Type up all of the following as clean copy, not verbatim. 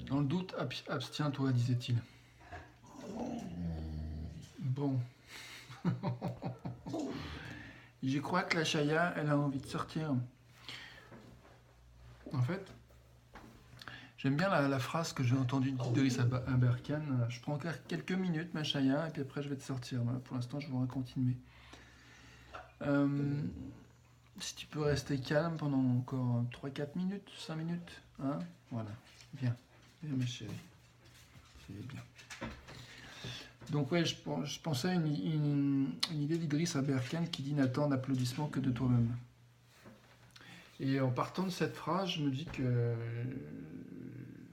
Dans le doute, abstiens-toi, disait-il. Bon. Je crois que la Chaya, elle a envie de sortir. En fait, j'aime bien la phrase que j'ai entendue d'Idriss Aberkan. Je prends encore quelques minutes, ma Chaya, et puis après je vais te sortir. Voilà, pour l'instant, je voudrais continuer. Si tu peux rester calme pendant encore 3-4 minutes, 5 minutes. Hein, voilà, viens. Viens, ma chérie. C'est bien. Donc ouais, je pensais à une idée d'Idriss Aberkan qui dit « N'attends d'applaudissements que de toi-même ». Et en partant de cette phrase, je me dis que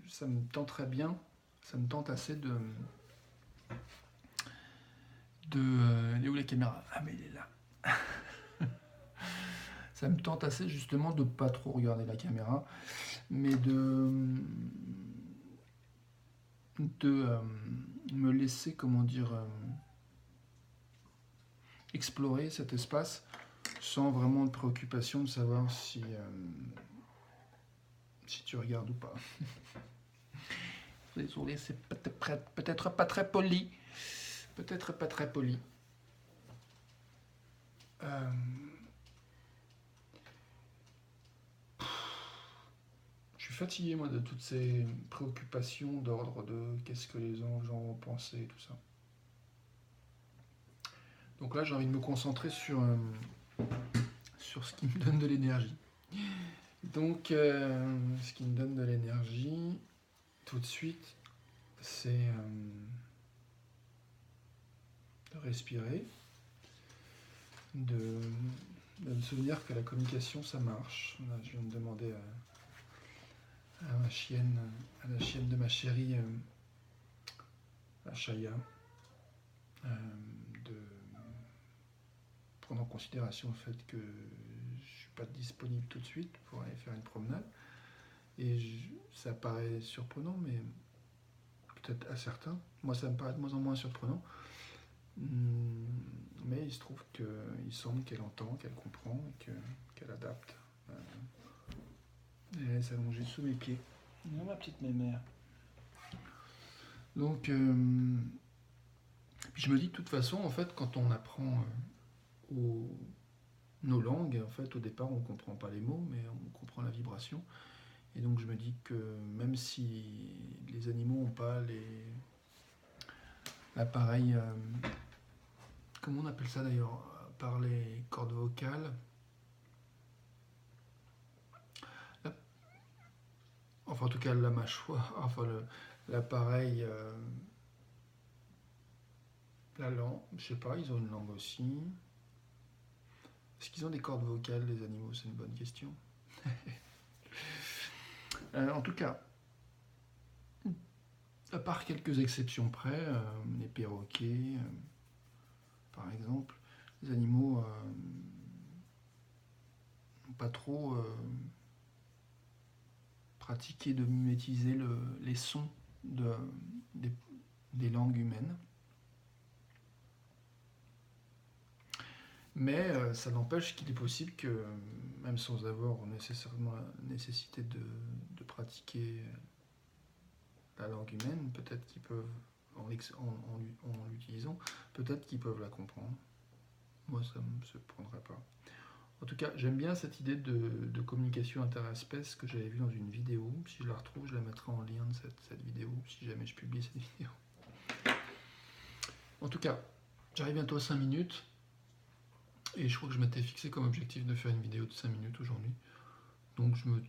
ça me tenterait bien, ça me tente assez de elle est où la caméra? Ah mais elle est là. Ça me tente assez justement de pas trop regarder la caméra, mais de me laisser, comment dire, explorer cet espace sans vraiment de préoccupation de savoir si tu regardes ou pas. Désolé, c'est peut-être pas très poli. Peut-être pas très poli. Je suis fatigué, moi, de toutes ces préoccupations d'ordre de qu'est-ce que les gens vont penser, tout ça. Donc là, j'ai envie de me concentrer sur ce qui me donne de l'énergie. Donc, ce qui me donne de l'énergie, tout de suite, c'est de respirer, de me souvenir que la communication, ça marche. Là, je viens de demander à la chienne de ma chérie, à Chaya, de prendre en considération le fait que je suis pas disponible tout de suite pour aller faire une promenade. Et ça paraît surprenant, mais peut-être à certains. Moi, ça me paraît de moins en moins surprenant. Mais il se trouve qu'il semble qu'elle entend, qu'elle comprend et qu'elle adapte. Elle laisse allonger sous mes pieds. Non, ma petite mémère. Donc, puis je me dis de toute façon, en fait, quand on apprend nos langues, en fait, au départ, on ne comprend pas les mots, mais on comprend la vibration. Et donc, je me dis que même si les animaux n'ont pas l'appareil, comment on appelle ça d'ailleurs, par les cordes vocales, enfin en tout cas la mâchoire, enfin l'appareil, la langue, je sais pas, ils ont une langue aussi. Est-ce qu'ils ont des cordes vocales, les animaux? C'est une bonne question. En tout cas, à part quelques exceptions près, les perroquets, par exemple, les animaux n'ont pas trop pratiqué de mimétiser les sons des langues humaines. Mais ça n'empêche qu'il est possible que, même sans avoir nécessairement la nécessité de pratiquer la langue humaine, peut-être qu'ils peuvent, en l'utilisant, peut-être qu'ils peuvent la comprendre. Moi, ça ne me surprendrait pas. En tout cas, j'aime bien cette idée de communication interespèce que j'avais vue dans une vidéo. Si je la retrouve, je la mettrai en lien de cette vidéo, si jamais je publie cette vidéo. En tout cas, j'arrive bientôt à 5 minutes. Et je crois que je m'étais fixé comme objectif de faire une vidéo de 5 minutes aujourd'hui. Donc je me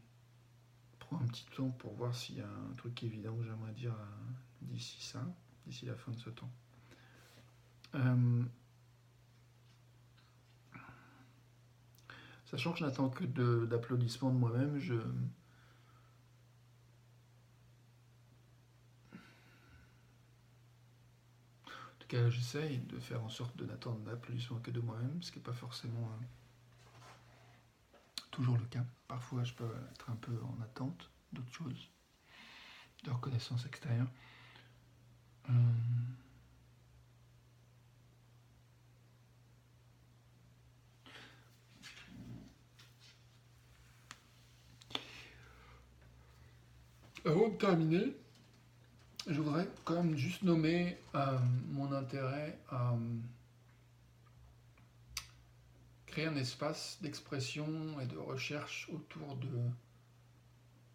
prends un petit temps pour voir s'il y a un truc évident que j'aimerais dire d'ici la fin de ce temps. Sachant que je n'attends que d'applaudissements de moi-même, En tout cas, j'essaye de faire en sorte de n'attendre d'applaudissements que de moi-même, ce qui n'est pas forcément toujours le cas. Parfois, je peux être un peu en attente d'autres choses, de reconnaissance extérieure. Avant de terminer, Je voudrais quand même juste nommer mon intérêt à créer un espace d'expression et de recherche autour de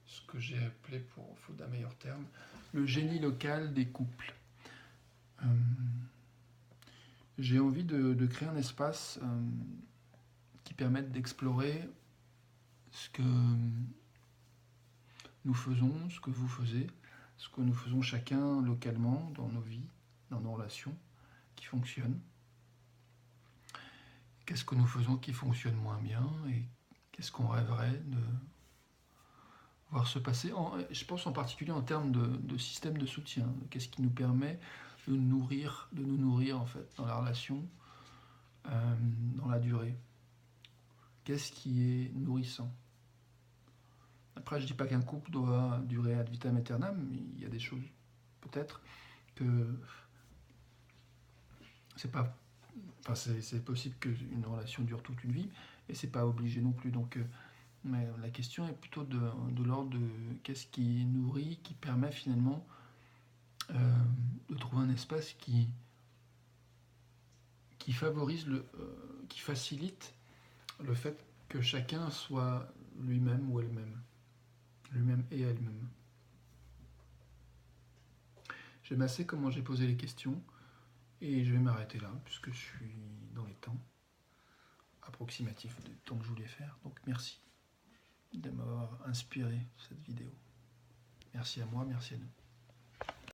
ce que j'ai appelé, pour faute d'un meilleur terme, le génie local des couples. J'ai envie de créer un espace qui permette d'explorer ce que nous faisons, ce que vous faisiez, ce que nous faisons chacun localement dans nos vies, dans nos relations qui fonctionnent. Qu'est-ce que nous faisons qui fonctionne moins bien et qu'est-ce qu'on rêverait de voir se passer, je pense en particulier en termes de système de soutien. Qu'est-ce qui nous permet de nous nourrir en fait dans la relation, dans la durée. Qu'est-ce qui est nourrissant? Après, je ne dis pas qu'un couple doit durer ad vitam aeternam, mais il y a des choses, peut-être, que c'est pas... Enfin, c'est possible qu'une relation dure toute une vie, et c'est pas obligé non plus. Donc, mais la question est plutôt de l'ordre de qu'est-ce qui nourrit, qui permet finalement de trouver un espace qui favorise, qui facilite le fait que chacun soit lui-même ou elle-même. Lui-même et elle-même. J'aime assez comment j'ai posé les questions et je vais m'arrêter là puisque je suis dans les temps approximatifs du temps que je voulais faire. Donc merci de m'avoir inspiré cette vidéo. Merci à moi, merci à nous.